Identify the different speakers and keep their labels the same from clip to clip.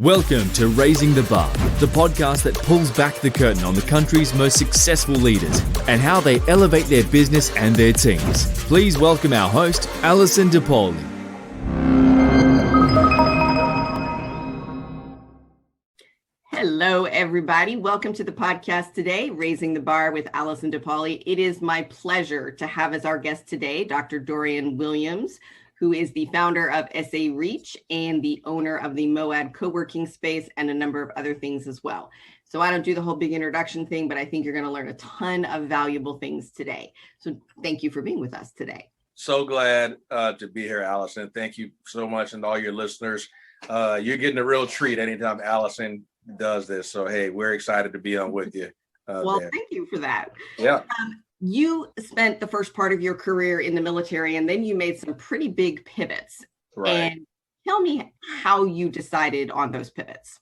Speaker 1: Welcome to Raising the Bar, the podcast that pulls back the curtain on the country's most successful leaders and how they elevate their business and their teams. Please welcome our host, Alison DePauli.
Speaker 2: Hello, everybody. Welcome to the podcast today, Raising the Bar with Alison DePauli. It is my pleasure to have as our guest today, Dr. Dorian Williams, who is the founder of SA Reach and the owner of the Moad co-working space and a number of other things as well. So I don't do the whole big introduction thing, but I think you're going to learn a ton of valuable things today. So thank you for being with us today.
Speaker 3: So glad to be here, Allison. Thank you so much, and all your listeners. You're getting a real treat anytime Allison does this. So, hey, we're excited to be on with you.
Speaker 2: Thank you for that.
Speaker 3: Yeah.
Speaker 2: You spent the first part of your career in the military, and then you made some pretty big pivots.
Speaker 3: Right.
Speaker 2: And tell me how you decided on those pivots.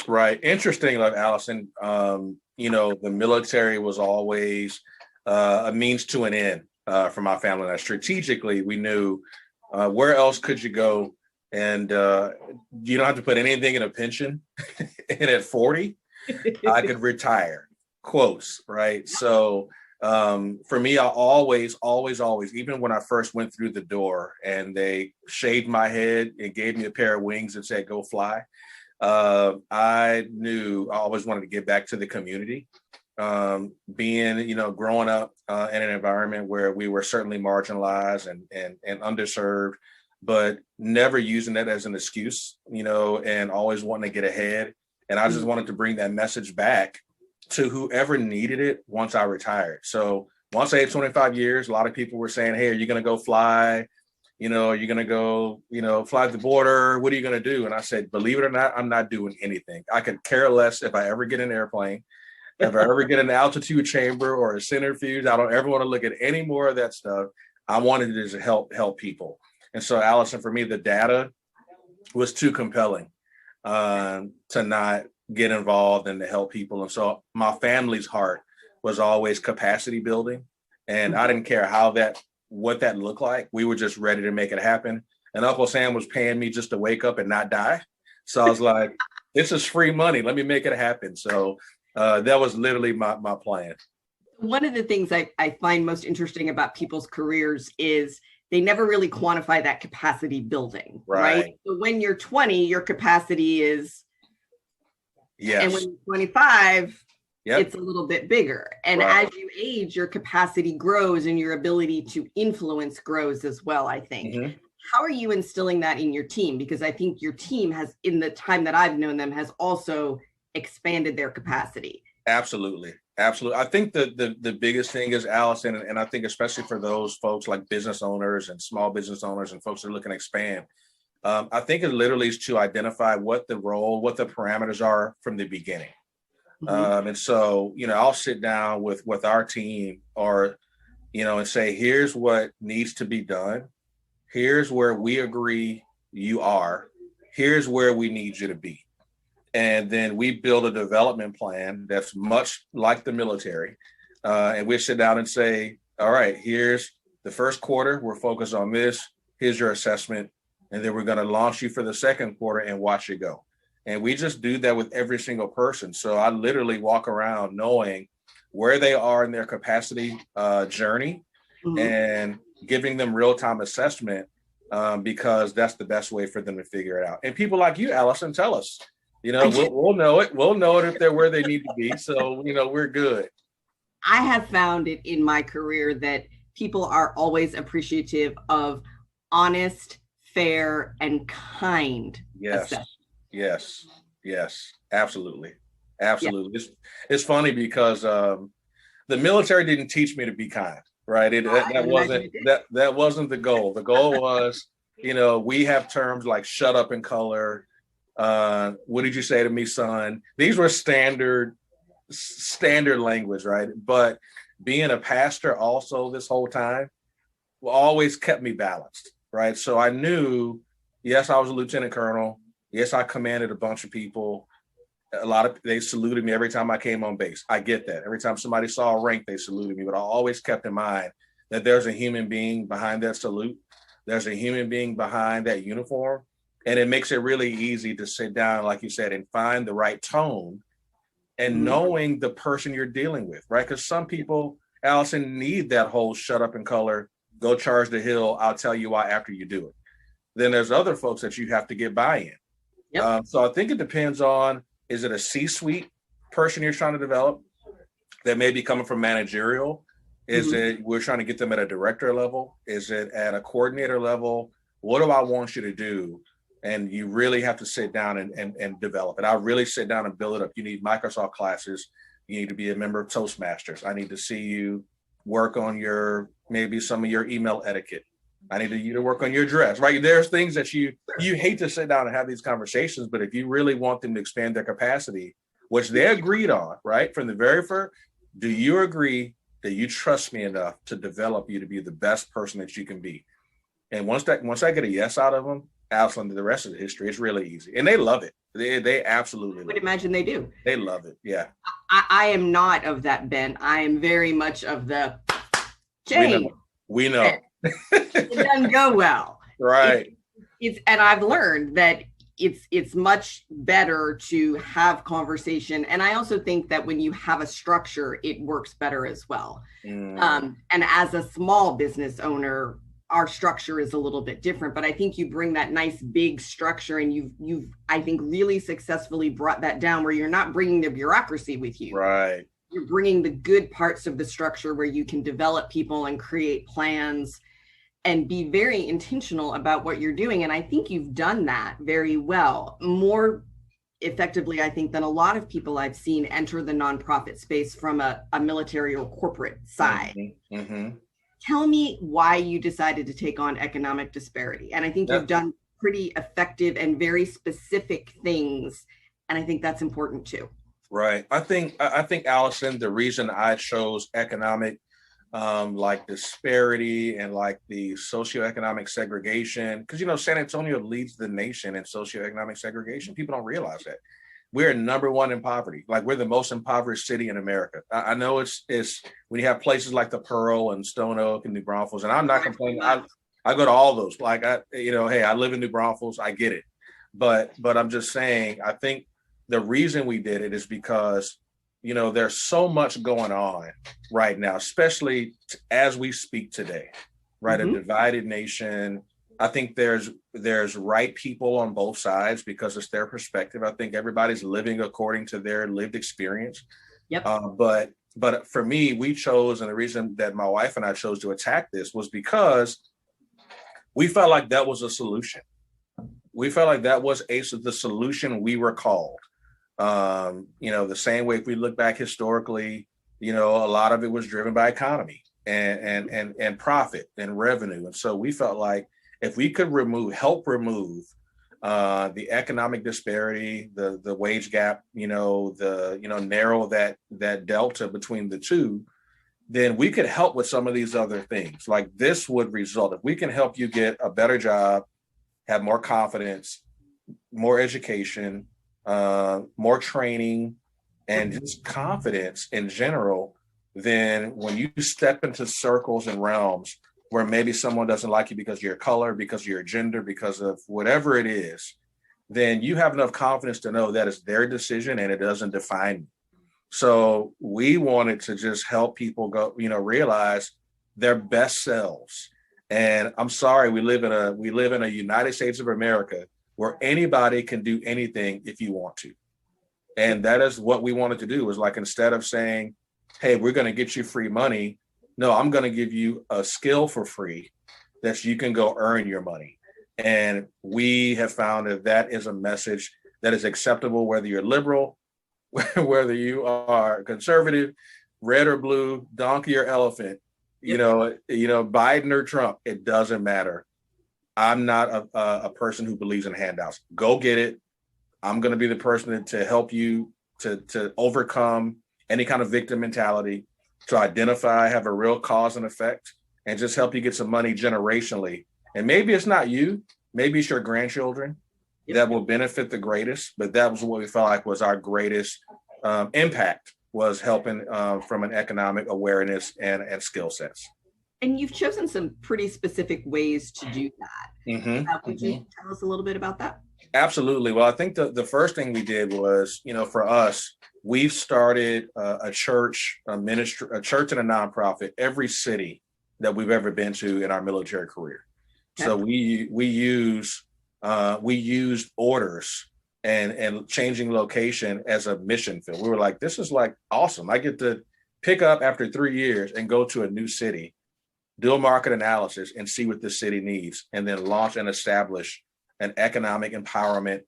Speaker 3: Right. Interesting, like Allison, the military was always a means to an end for my family. Now, strategically, we knew where else could you go? And you don't have to put anything in a pension. And at 40, I could retire, quotes, right? So for me, I always, even when I first went through the door and they shaved my head and gave me a pair of wings and said, go fly, I knew I always wanted to get back to the community. Growing up in an environment where we were certainly marginalized and underserved, but never using that as an excuse, and always wanting to get ahead. And I just wanted to bring that message back to whoever needed it once I retired. So once I had 25 years, a lot of people were saying, hey, are you going to go fly? Are you going to go, fly the border? What are you going to do? And I said, believe it or not, I'm not doing anything. I could care less if I ever get an airplane, if I ever get an altitude chamber or a centrifuge. I don't ever want to look at any more of that stuff. I wanted to just help people. And so, Allison, for me, the data was too compelling to not get involved and to help people. And so my family's heart was always capacity building. And I didn't care what that looked like. We were just ready to make it happen. And Uncle Sam was paying me just to wake up and not die. So I was like, this is free money. Let me make it happen. So that was literally my plan.
Speaker 2: One of the things I find most interesting about people's careers is they never really quantify that capacity building, right? So when you're 20, your capacity is,
Speaker 3: yes.
Speaker 2: And when you're 25,
Speaker 3: yep,
Speaker 2: it's a little bit bigger. And as you age, your capacity grows and your ability to influence grows as well, I think. Mm-hmm. How are you instilling that in your team? Because I think your team has, in the time that I've known them, has also expanded their capacity.
Speaker 3: Absolutely. I think the biggest thing is, Allison, and I think especially for those folks like business owners and small business owners and folks that are looking to expand, I think it literally is to identify what the parameters are from the beginning. Mm-hmm. And so, I'll sit down with our team and say, here's what needs to be done. Here's where we agree you are. Here's where we need you to be. And then we build a development plan that's much like the military. And we sit down and say, all right, here's the first quarter. We're focused on this. Here's your assessment. And then we're going to launch you for the second quarter and watch you go. And we just do that with every single person. So I literally walk around knowing where they are in their capacity journey, mm-hmm, and giving them real-time assessment because that's the best way for them to figure it out. And people like you, Allison, tell us. We'll know it. We'll know it if they're where they need to be. So, we're good.
Speaker 2: I have found it in my career that people are always appreciative of honest, fair, and kind assessment.
Speaker 3: Yes, absolutely. Yeah. It's funny because the military didn't teach me to be kind, right? That wasn't the goal. The goal was, we have terms like shut up and color. What did you say to me, son? These were standard language, right? But being a pastor also this whole time always kept me balanced, right? So I knew, yes, I was a lieutenant colonel. Yes, I commanded a bunch of people. They saluted me every time I came on base. I get that. Every time somebody saw a rank, they saluted me. But I always kept in mind that there's a human being behind that salute. There's a human being behind that uniform. And it makes it really easy to sit down, like you said, and find the right tone and knowing the person you're dealing with, right? Because some people, Allison, need that whole shut up and color, go charge the hill, I'll tell you why after you do it. Then there's other folks that you have to get buy-in. Yep. So I think it depends on, is it a C-suite person you're trying to develop that may be coming from managerial? Is it we're trying to get them at a director level? Is it at a coordinator level? What do I want you to do? And you really have to sit down and develop it. I really sit down and build it up. You need Microsoft classes. You need to be a member of Toastmasters. I need to see you work on maybe some of your email etiquette. I need you to work on your dress, right? There's things that you hate to sit down and have these conversations, but if you really want them to expand their capacity, which they agreed on, right? From the very first, do you agree that you trust me enough to develop you to be the best person that you can be? And once I get a yes out of them, Allison, the rest of the history, it's really easy. And they love it. They absolutely love it. I would
Speaker 2: imagine they do.
Speaker 3: They love it. Yeah.
Speaker 2: I am not of that bent. I am very much of the change.
Speaker 3: We know.
Speaker 2: It doesn't go well.
Speaker 3: Right.
Speaker 2: And I've learned that it's much better to have conversation. And I also think that when you have a structure, it works better as well. And as a small business owner, our structure is a little bit different, but I think you bring that nice big structure and you've I think really successfully brought that down where you're not bringing the bureaucracy with you.
Speaker 3: Right.
Speaker 2: You're bringing the good parts of the structure where you can develop people and create plans and be very intentional about what you're doing. And I think you've done that very well, more effectively, I think, than a lot of people I've seen enter the nonprofit space from a military or corporate side. Tell me why you decided to take on economic disparity. And I think you've done pretty effective and very specific things. And I think that's important too.
Speaker 3: Right. I think, Allison, the reason I chose economic like disparity and like the socioeconomic segregation, because, San Antonio leads the nation in socioeconomic segregation. People don't realize that. We're number one in poverty. Like, we're the most impoverished city in America. I know it's when you have places like the Pearl and Stone Oak and New Braunfels, and I'm not complaining. I go to all those. Like, hey, I live in New Braunfels. I get it. But I'm just saying, I think the reason we did it is because, there's so much going on right now, especially as we speak today, right? A divided nation. I think there's right people on both sides because it's their perspective. I think everybody's living according to their lived experience. Yep. But for me, we chose, and the reason that my wife and I chose to attack this was because we felt like that was a solution. We felt like that was the solution we were called. The same way if we look back historically, a lot of it was driven by economy and profit and revenue. And so we felt like if we could help remove the economic disparity, the wage gap, narrow that delta between the two, then we could help with some of these other things. Like, this would result, if we can help you get a better job, have more confidence, more education, more training, and just confidence in general, then when you step into circles and realms where maybe someone doesn't like you because of your color, because of your gender, because of whatever it is, then you have enough confidence to know that it's their decision and it doesn't define you. So we wanted to just help people go, realize their best selves. And I'm sorry, we live in a United States of America where anybody can do anything if you want to. And that is what we wanted to do, is like, instead of saying, hey, we're going to get you free money, no, I'm going to give you a skill for free that you can go earn your money. And we have found that is a message that is acceptable, whether you're liberal, whether you are conservative, red or blue, donkey or elephant, Biden or Trump, it doesn't matter. I'm not a person who believes in handouts. Go get it. I'm going to be the person to help you to overcome any kind of victim mentality, to identify, have a real cause and effect, and just help you get some money generationally. And maybe it's not you, maybe it's your grandchildren that will benefit the greatest. But that was what we felt like was our greatest impact, was helping from an economic awareness and skill sets.
Speaker 2: And you've chosen some pretty specific ways to do that. Would you tell us a little bit about that?
Speaker 3: Absolutely. Well, I think the first thing we did was, for us, we've started a church, a ministry, a church and a nonprofit, every city that we've ever been to in our military career. Okay. So we used orders and changing location as a mission field. We were like, this is like awesome. I get to pick up after 3 years and go to a new city, do a market analysis and see what the city needs, and then launch and establish an economic empowerment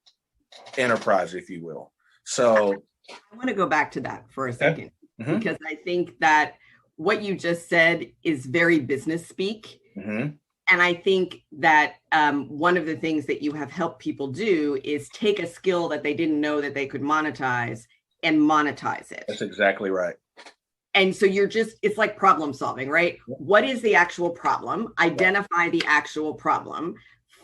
Speaker 3: enterprise, if you will. So
Speaker 2: I want to go back to that for a second, because I think that what you just said is very business speak. And I think that one of the things that you have helped people do is take a skill that they didn't know that they could monetize and monetize it.
Speaker 3: That's exactly right.
Speaker 2: And so it's like problem solving, right? What is the actual problem? Identify the actual problem,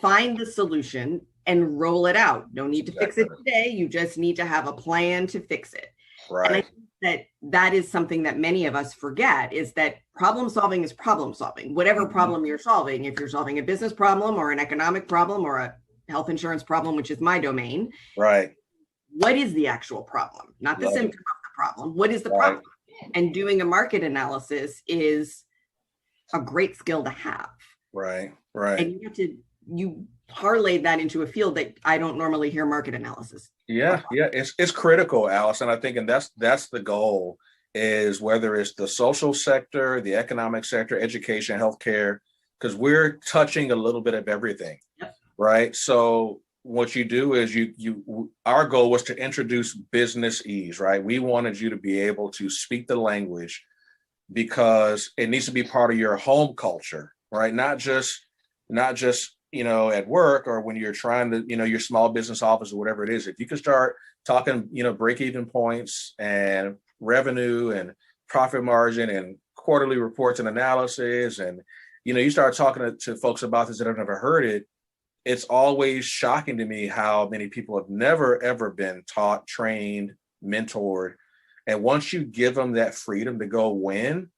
Speaker 2: find the solution, and roll it out. No need to fix it today. You just need to have a plan to fix it.
Speaker 3: Right.
Speaker 2: And I think that is something that many of us forget, is that problem solving is problem solving. Whatever problem you're solving, if you're solving a business problem or an economic problem or a health insurance problem, which is my domain.
Speaker 3: Right.
Speaker 2: What is the actual problem? Not the symptom of the problem. What is the problem? And doing a market analysis is a great skill to have.
Speaker 3: Right.
Speaker 2: And you parlay that into a field that I don't normally hear market analysis.
Speaker 3: Yeah. It's critical, Allison. I think, and that's the goal, is whether it's the social sector, the economic sector, education, healthcare, because we're touching a little bit of everything.
Speaker 2: Yep.
Speaker 3: Right. So what you do is our goal was to introduce business ease, right? We wanted you to be able to speak the language because it needs to be part of your home culture, right? Not just, at work or when you're trying to, your small business office or whatever it is. If you can start talking, break-even points and revenue and profit margin and quarterly reports and analysis, and, you start talking to folks about this that have never heard it, it's always shocking to me how many people have never, ever been taught, trained, mentored. And once you give them that freedom to go win,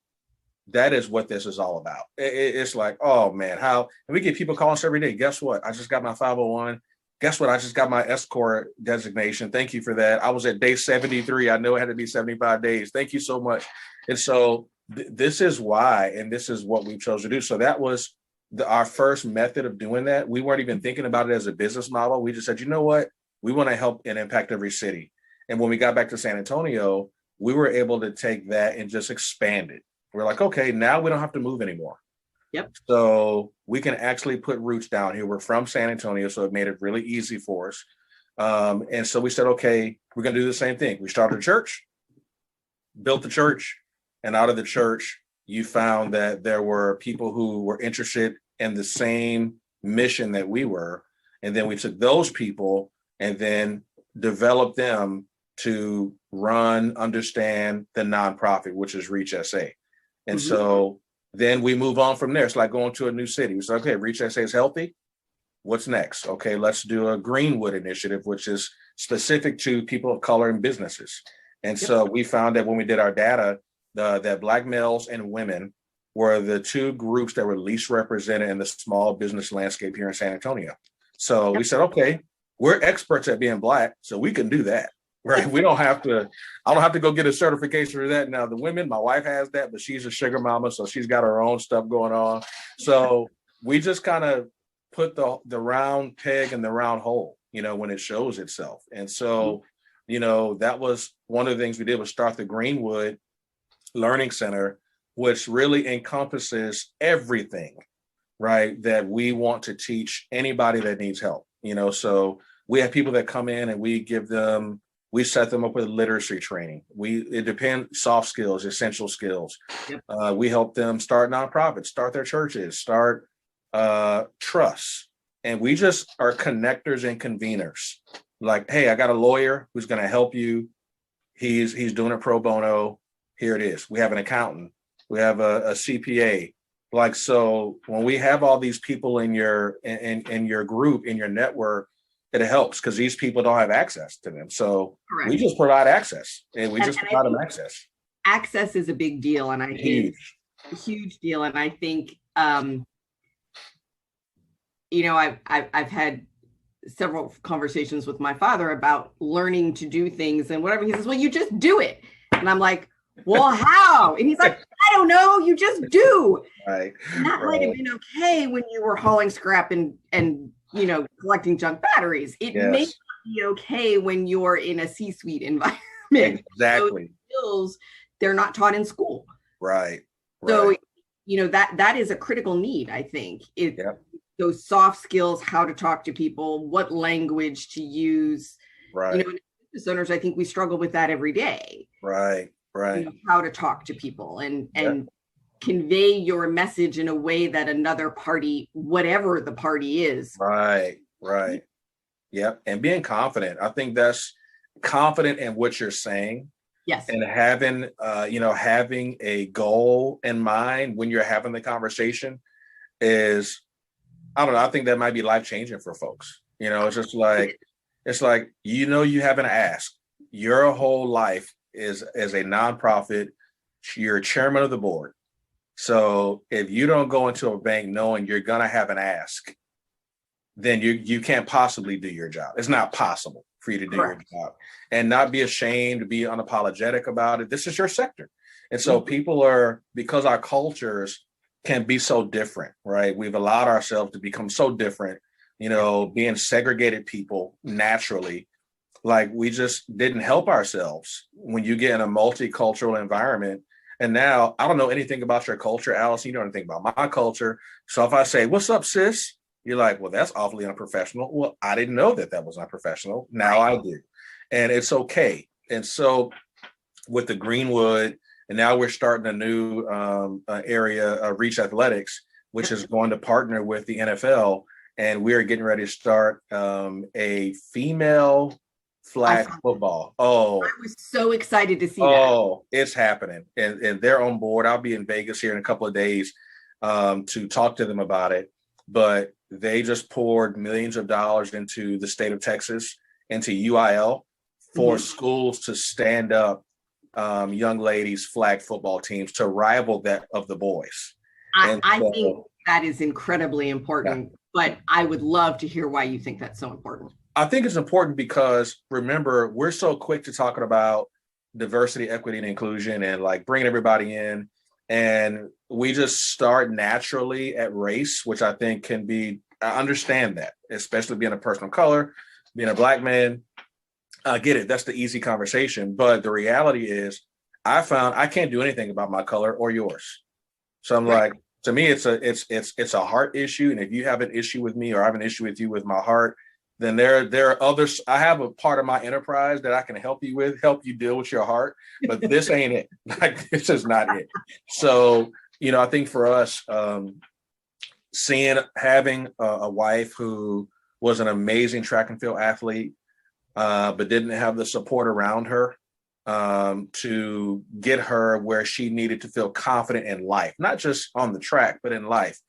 Speaker 3: that is what this is all about. It's like, oh man, and we get people calling us every day. Guess what? I just got my 501. Guess what? I just got my S-Corp designation. Thank you for that. I was at day 73. I know it had to be 75 days. Thank you so much. And so this is why, and this is what we chose to do. So that was our first method of doing that. We weren't even thinking about it as a business model. We just said, you know what? We want to help and impact every city. And when we got back to San Antonio, we were able to take that and just expand it. We're like, okay, now we don't have to move anymore.
Speaker 2: Yep.
Speaker 3: So we can actually put roots down here. We're from San Antonio, so it made it really easy for us. And so we said, okay, we're going to do the same thing. We started a church, built the church, and out of the church, you found that there were people who were interested in the same mission that we were. And then we took those people and then developed them to understand the nonprofit, which is Reach SA. And so then we move on from there. It's like going to a new city. We say, okay, Reach SA is healthy. What's next? Okay, let's do a Greenwood initiative, which is specific to people of color and businesses. And so we found that when we did our data, that Black males and women were the two groups that were least represented in the small business landscape here in San Antonio. So we said, okay, we're experts at being Black, so we can do that. Right. I don't have to go get a certification for that. Now, the women, my wife has that, but she's a sugar mama, so she's got her own stuff going on. So we just kind of put the round peg in the round hole, when it shows itself. And so, that was one of the things we did, was start the Greenwood Learning Center, which really encompasses everything, right, that we want to teach anybody that needs help. So we have people that come in and we set them up with literacy training. It depends, soft skills, essential skills. Yep. We help them start nonprofits, start their churches, start trusts. And we just are connectors and conveners. Like, hey, I got a lawyer who's going to help you. He's doing it pro bono. Here it is. We have an accountant. We have a CPA. Like, so when we have all these people in your group, in your network, it helps because these people don't have access to them. So Correct. We just provide access, and we just provide them access.
Speaker 2: Access is a big deal. And I think A huge deal. And I think, I've had several conversations with my father about learning to do things and whatever. He says, well, you just do it. And I'm like, well, how? And he's like, I don't know. You just do.
Speaker 3: Right.
Speaker 2: And that might have been okay when you were hauling scrap and collecting junk batteries. It may not be okay when you're in a C-suite environment.
Speaker 3: Exactly.
Speaker 2: Those skills, they're not taught in school.
Speaker 3: Right.
Speaker 2: So, that is a critical need, I think. Those soft skills, how to talk to people, what language to use.
Speaker 3: Right.
Speaker 2: Business owners, I think we struggle with that every day.
Speaker 3: Right.
Speaker 2: How to talk to people and convey your message in a way that another party, whatever the party is.
Speaker 3: Right. Yep. And being confident. I think that's confident in what you're saying.
Speaker 2: Yes.
Speaker 3: And having a goal in mind when you're having the conversation is, I don't know, I think that might be life-changing for folks. It's just like, you have an ask. Your whole life is as a nonprofit, you're chairman of the board. So if you don't go into a bank knowing you're going to have an ask, then you can't possibly do your job. It's not possible for you to do your job and not be ashamed, to be unapologetic about it. This is your sector. And so people because our cultures can be so different, right? We've allowed ourselves to become so different, being segregated people naturally. Like we just didn't help ourselves when you get in a multicultural environment. And now I don't know anything about your culture, Alice. You know anything about my culture. So if I say, "What's up, sis?" You're like, "Well, that's awfully unprofessional." Well, I didn't know that was unprofessional. Now I do. And it's okay. And so with the Greenwood, and now we're starting a new area, Reach Athletics, which is going to partner with the NFL. And we're getting ready to start a female flag football. Oh,
Speaker 2: I was so excited to see that.
Speaker 3: Oh, it's happening. And they're on board. I'll be in Vegas here in a couple of days to talk to them about it. But they just poured millions of dollars into the state of Texas, into UIL, for schools to stand up young ladies flag football teams to rival that of the boys.
Speaker 2: I think that is incredibly important, but I would love to hear why you think that's so important.
Speaker 3: I think it's important because, remember, we're so quick to talking about diversity, equity, and inclusion and like bringing everybody in. And we just start naturally at race, which I think can be, I understand that, especially being a person of color, being a Black man. I get it. That's the easy conversation. But the reality is I found I can't do anything about my color or yours. So I'm like, to me, it's a heart issue. And if you have an issue with me or I have an issue with you with my heart, then there are others. I have a part of my enterprise that I can help you deal with your heart, but this ain't it. Like, this is not it. So, I think for us, having a wife who was an amazing track and field athlete, but didn't have the support around her to get her where she needed to feel confident in life, not just on the track, but in life.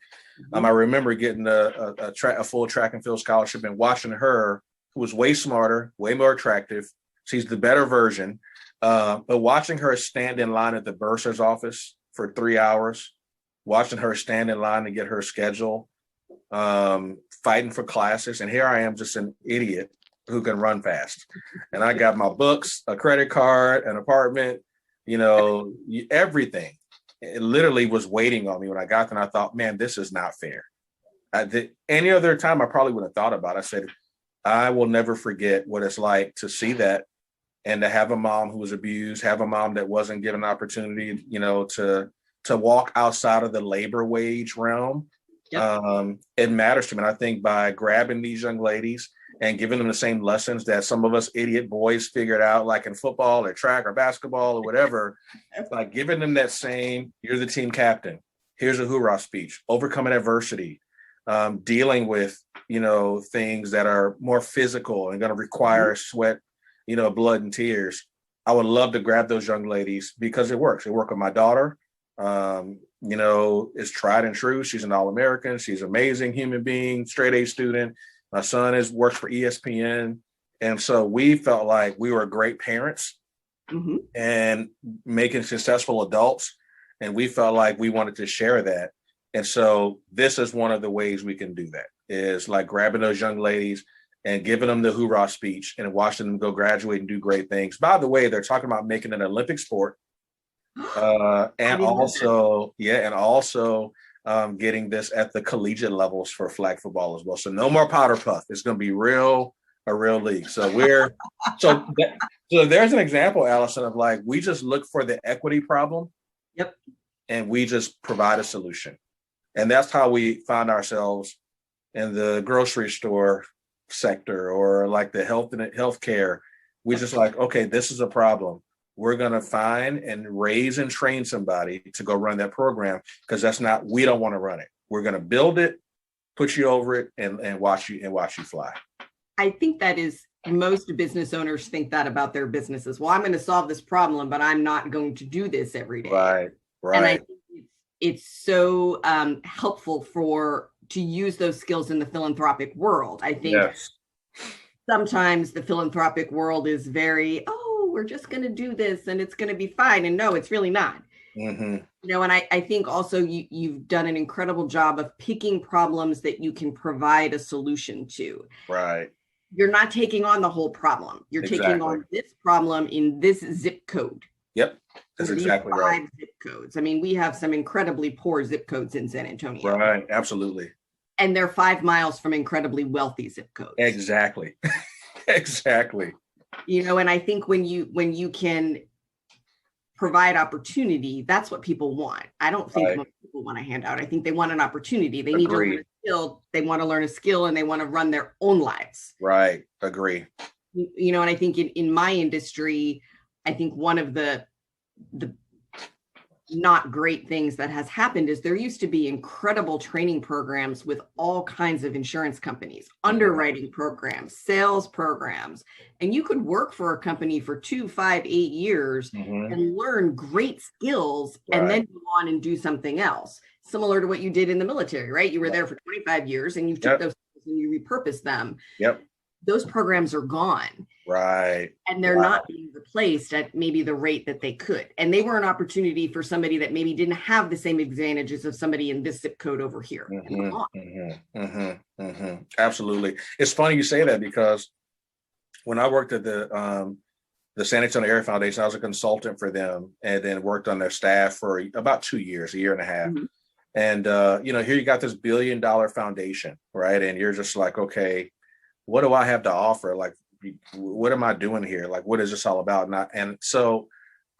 Speaker 3: I remember getting a full track and field scholarship and watching her, who was way smarter, way more attractive. She's the better version. But watching her stand in line at the bursar's office for 3 hours, watching her stand in line to get her schedule, fighting for classes. And here I am, just an idiot who can run fast. And I got my books, a credit card, an apartment, everything. It literally was waiting on me when I got there. And I thought, man, this is not fair. Any other time I probably would have thought about it. I said, I will never forget what it's like to see that and to have a mom who was abused, have a mom that wasn't given an opportunity, to walk outside of the labor wage realm. Yep. It matters to me. And I think by grabbing these young ladies and giving them the same lessons that some of us idiot boys figured out, like in football or track or basketball or whatever, like giving them that same, you're the team captain, here's a hoorah speech, overcoming adversity, dealing with, things that are more physical and going to require sweat, blood and tears. I would love to grab those young ladies because it works. It worked with my daughter. It's tried and true. She's an All-American. She's an amazing human being, straight A student. My son works for ESPN. And so we felt like we were great parents and making successful adults. And we felt like we wanted to share that. And so this is one of the ways we can do that, is like grabbing those young ladies and giving them the hoorah speech and watching them go graduate and do great things. By the way, they're talking about making an Olympic sport. And also getting this at the collegiate levels for flag football as well. So no more powder puff. It's going to be a real league. So so there's an example, Allison, of like, we just look for the equity problem.
Speaker 2: Yep. And
Speaker 3: we just provide a solution. And that's how we found ourselves in the grocery store sector, or like the healthcare. We just like, okay, this is a problem. We're going to find and raise and train somebody to go run that program, because we don't want to run it. We're going to build it, put you over it, and watch you fly.
Speaker 2: I think that is, most business owners think that about their businesses. Well, I'm going to solve this problem, but I'm not going to do this every day.
Speaker 3: Right.
Speaker 2: And I think it's so helpful to use those skills in the philanthropic world. I think sometimes the philanthropic world is very, we're just going to do this and it's going to be fine. And no, it's really not.
Speaker 3: Mm-hmm.
Speaker 2: And I think also you've done an incredible job of picking problems that you can provide a solution to.
Speaker 3: Right.
Speaker 2: You're not taking on the whole problem. You're taking on this problem in this zip code.
Speaker 3: Yep. That's exactly right.
Speaker 2: 5 zip codes. I mean, we have some incredibly poor zip codes in San Antonio.
Speaker 3: Right. Absolutely.
Speaker 2: And they're 5 miles from incredibly wealthy zip codes.
Speaker 3: Exactly. Exactly.
Speaker 2: And I think when you can provide opportunity, that's what people want. I don't think most people want a handout. I think they want an opportunity. They need to learn a skill. They want to learn a skill, and they want to run their own lives.
Speaker 3: Right. Agree.
Speaker 2: And I think in my industry, I think one of the not great things that has happened is there used to be incredible training programs with all kinds of insurance companies, underwriting programs, sales programs, and you could work for a company for 2, 5, 8 years and learn great skills and then go on and do something else, similar to what you did in the military, right? You were there for 25 years and you took those skills and you repurposed them.
Speaker 3: Yep.
Speaker 2: Those programs are gone.
Speaker 3: Right.
Speaker 2: And they're not being replaced at maybe the rate that they could. And they were an opportunity for somebody that maybe didn't have the same advantages of somebody in this zip code over here.
Speaker 3: Absolutely. It's funny you say that, because when I worked at the San Antonio Area Foundation, I was a consultant for them, and then worked on their staff for about 2 years, a year and a half. And, here you got this $1 billion foundation, right? And you're just like, okay, what do I have to offer? Like, what am I doing here? Like, what is this all about? And so,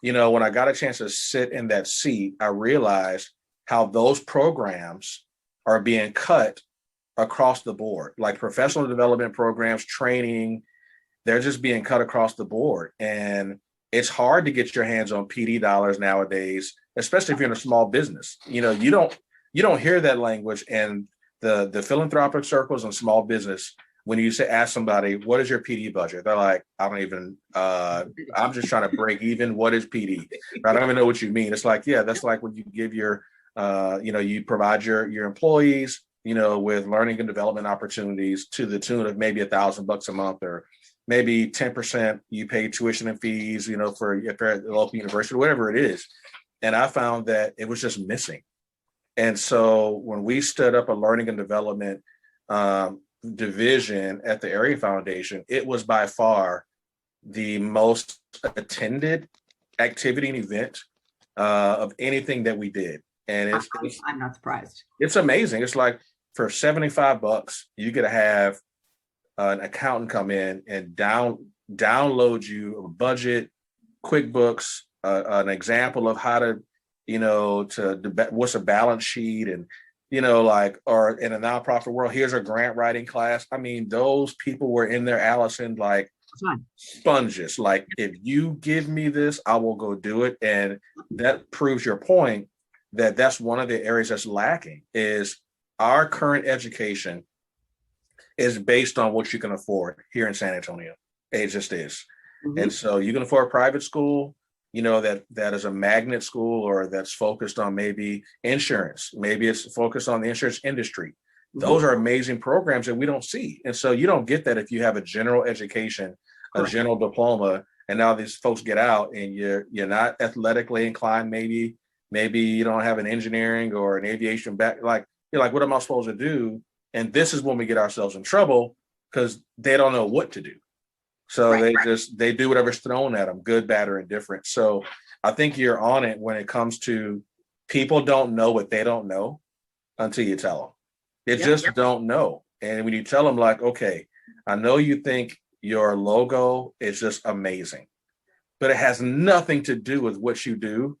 Speaker 3: when I got a chance to sit in that seat, I realized how those programs are being cut across the board, like professional development programs, training, they're just being cut across the board. And it's hard to get your hands on PD dollars nowadays, especially if you're in a small business. You don't hear that language in the philanthropic circles and small business. When you ask somebody, what is your PD budget? They're like, I don't even, I'm just trying to break even. What is PD? I don't even know what you mean. It's like, that's like when you give you provide your employees, with learning and development opportunities to the tune of maybe $1,000 a month, or maybe 10% you pay tuition and fees, for if you're at the local university, whatever it is. And I found that it was just missing. And so when we stood up a learning and development division at the Area Foundation, it was by far the most attended activity and event of anything that we did. And
Speaker 2: I'm not surprised.
Speaker 3: It's amazing. It's like for $75, you get to have an accountant come in and download you a budget, QuickBooks, an example of how to, what's a balance sheet, and or in a nonprofit world, here's a grant writing class. I mean, those people were in there, Allison, like sponges. Like, if you give me this, I will go do it. And that proves your point that that's one of the areas that's lacking, is our current education is based on what you can afford here in San Antonio. It just is. And so you can afford a private school, that is a magnet school, or that's focused on maybe insurance. Maybe it's focused on the insurance industry. Those are amazing programs that we don't see. And so you don't get that if you have a general education, a general diploma, and now these folks get out and you're not athletically inclined, maybe, Maybe you don't have an engineering or an aviation back. Like, you're like, what am I supposed to do? And this is when we get ourselves in trouble because they don't know what to do. So they do whatever's thrown at them, good, bad, or indifferent. So I think you're on it when it comes to people don't know what they don't know until you tell them. They just don't know. And when you tell them, like, okay, I know you think your logo is just amazing, but it has nothing to do with what you do.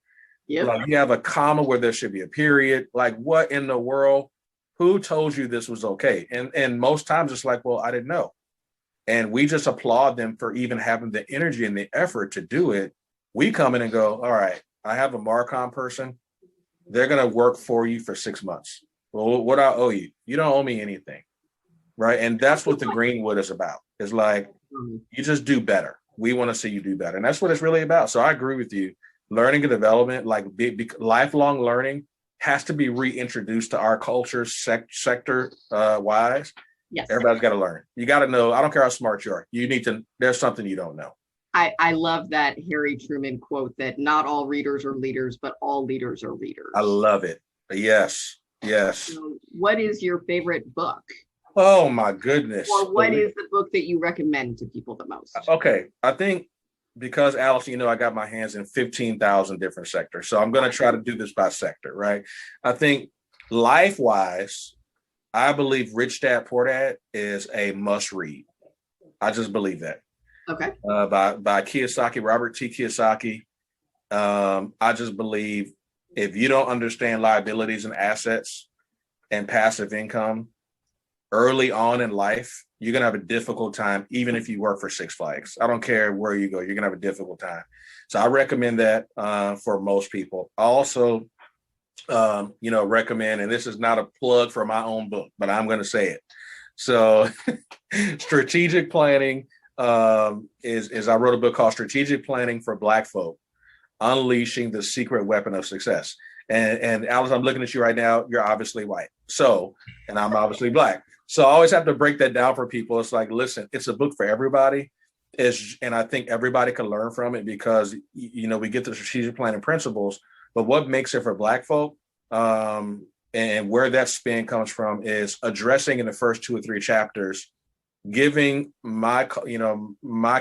Speaker 3: Like, you have a comma where there should be a period. Like, what in the world? Who told you this was okay? And most times it's like, well, I didn't know. And we just applaud them for even having the energy and the effort to do it. We come in and go, all right, I have a Marcom person. They're going to work for you for 6 months. Well, what I owe you? You don't owe me anything. Right. And that's what the Greenwood is about. It's like, you just do better. We want to see you do better. And that's what it's really about. So I agree with you. Learning and development, like lifelong learning, has to be reintroduced to our culture sector wise. Yes. Everybody's got to learn. You got to know. I don't care how smart you are. You need to, there's something you don't know.
Speaker 2: I love that Harry Truman quote that not all readers are leaders, but all leaders are readers.
Speaker 3: I love it. Yes.
Speaker 2: So what is your favorite book?
Speaker 3: Oh my goodness.
Speaker 2: Or what is the book that you recommend to people the most?
Speaker 3: Okay. I think because, Alice, I got my hands in 15,000 different sectors. So I'm going to try to do this by sector, right? I think life-wise, I believe Rich Dad Poor Dad is a must read. I just believe that.
Speaker 2: Okay.
Speaker 3: By Kiyosaki, Robert T. Kiyosaki. I just believe if you don't understand liabilities and assets and passive income early on in life, you're going to have a difficult time, even if you work for Six Flags. I don't care where you go, you're going to have a difficult time. So I recommend that for most people. I also, recommend, and this is not a plug for my own book, but I'm going to say it. So strategic planning is I wrote a book called Strategic Planning for Black Folk, Unleashing the Secret Weapon of Success. And Alice, I'm looking at you right now. You're obviously white. So, and I'm obviously Black. So I always have to break that down for people. It's like, listen, it's a book for everybody. And I think everybody can learn from it because, we get the strategic planning principles, but what makes it for Black folk and where that spin comes from is addressing in the first 2 or 3 chapters, giving my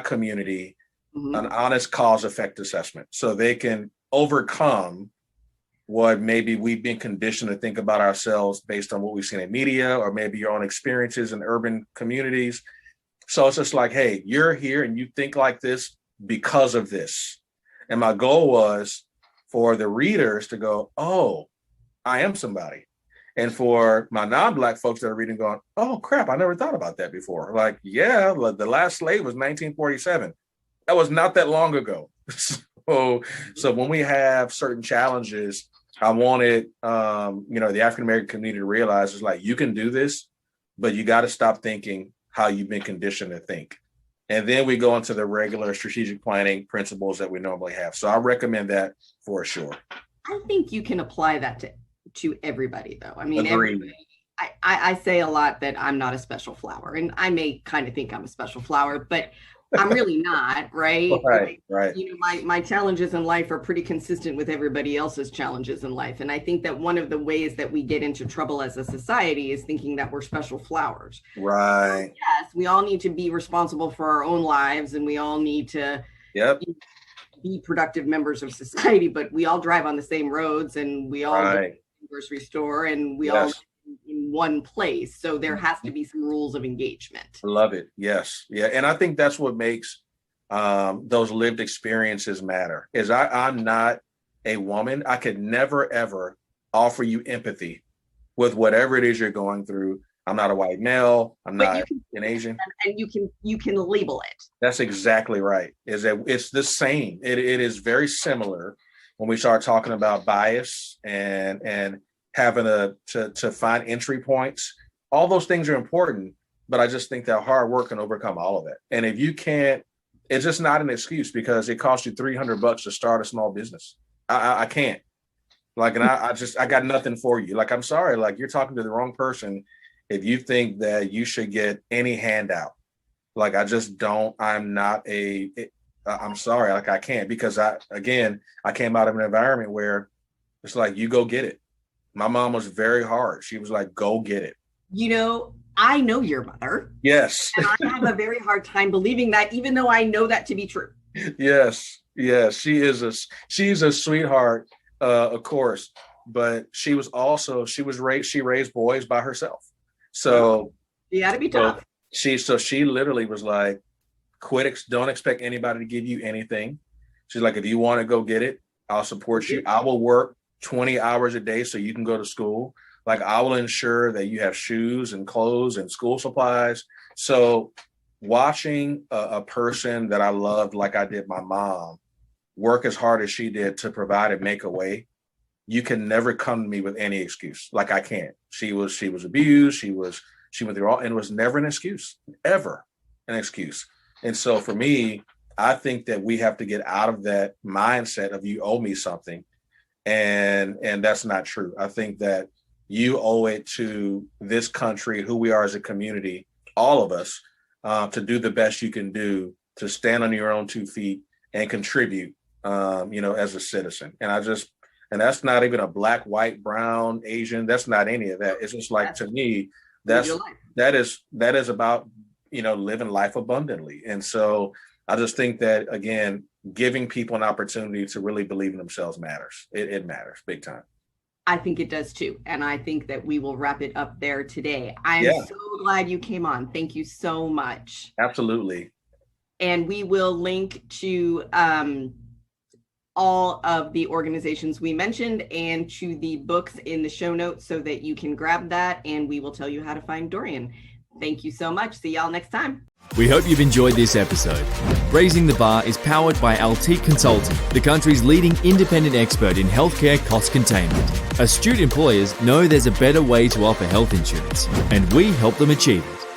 Speaker 3: community an honest cause effect assessment so they can overcome what maybe we've been conditioned to think about ourselves based on what we've seen in media or maybe your own experiences in urban communities. So it's just like, hey, you're here and you think like this because of this. And my goal was for the readers to go, oh, I am somebody. And for my non-Black folks that are reading going, oh, crap, I never thought about that before. Like, yeah, the last slave was 1947. That was not that long ago. So when we have certain challenges, I wanted, the African-American community to realize is like, you can do this, but you got to stop thinking how you've been conditioned to think. And then we go into the regular strategic planning principles that we normally have. So I recommend that for sure.
Speaker 2: I think you can apply that to everybody, though. I mean,
Speaker 3: Agreed.
Speaker 2: I say a lot that I'm not a special flower, and I may kind of think I'm a special flower, but I'm really not, right?
Speaker 3: Right.
Speaker 2: My challenges in life are pretty consistent with everybody else's challenges in life. And I think that one of the ways that we get into trouble as a society is thinking that we're special flowers.
Speaker 3: Right.
Speaker 2: So yes, we all need to be responsible for our own lives, and we all need to be productive members of society, but we all drive on the same roads, and we all go to the grocery store, and we all in one place. So there has to be some rules of engagement.
Speaker 3: I love it. Yes. Yeah. And I think that's what makes those lived experiences matter is I'm not a woman. I could never, ever offer you empathy with whatever it is you're going through. I'm not a white male. I'm not an Asian.
Speaker 2: And you can label it.
Speaker 3: That's exactly right. Is that it's the same. It is very similar when we start talking about bias and having to find entry points. All those things are important, but I just think that hard work can overcome all of it. And if you can't, it's just not an excuse because it costs you $300 to start a small business. I can't. Like, and I got nothing for you. Like, I'm sorry. Like, you're talking to the wrong person if you think that you should get any handout. Like, I just don't. I'm sorry. Like, I can't because I came out of an environment where It's like, you go get it. My mom was very hard. She was like, go get it.
Speaker 2: I know your mother.
Speaker 3: Yes.
Speaker 2: And I have a very hard time believing that, even though I know that to be true.
Speaker 3: Yes. She's a sweetheart, of course, but she raised boys by herself. So
Speaker 2: you got to be tough.
Speaker 3: She literally was like, don't expect anybody to give you anything. She's like, if you want to go get it, I'll support you. I will work 20 hours a day so you can go to school. Like, I will ensure that you have shoes and clothes and school supplies. So watching a person that I loved, like I did my mom, work as hard as she did to provide and make a way, you can never come to me with any excuse. Like, I can't. She was abused. She went through all, and it was never an excuse, ever an excuse. And so for me, I think that we have to get out of that mindset of you owe me something. And that's not true. I think that you owe it to this country, who we are as a community, all of us, to do the best you can do, to stand on your own 2 feet and contribute, as a citizen. And that's not even a black, white, brown, Asian. That's not any of that. It's just like, to me, that is about, living life abundantly. And so I just think that, again, giving people an opportunity to really believe in themselves matters. It matters big time.
Speaker 2: I think it does too. And I think that we will wrap it up there today. I'm so glad you came on. Thank you so much.
Speaker 3: Absolutely.
Speaker 2: And we will link to all of the organizations we mentioned and to the books in the show notes so that you can grab that, and we will tell you how to find Dorian. Thank you so much. See y'all next time.
Speaker 1: We hope you've enjoyed this episode. Raising the Bar is powered by Altiqe Consulting, the country's leading independent expert in healthcare cost containment. Astute employers know there's a better way to offer health insurance, and we help them achieve it.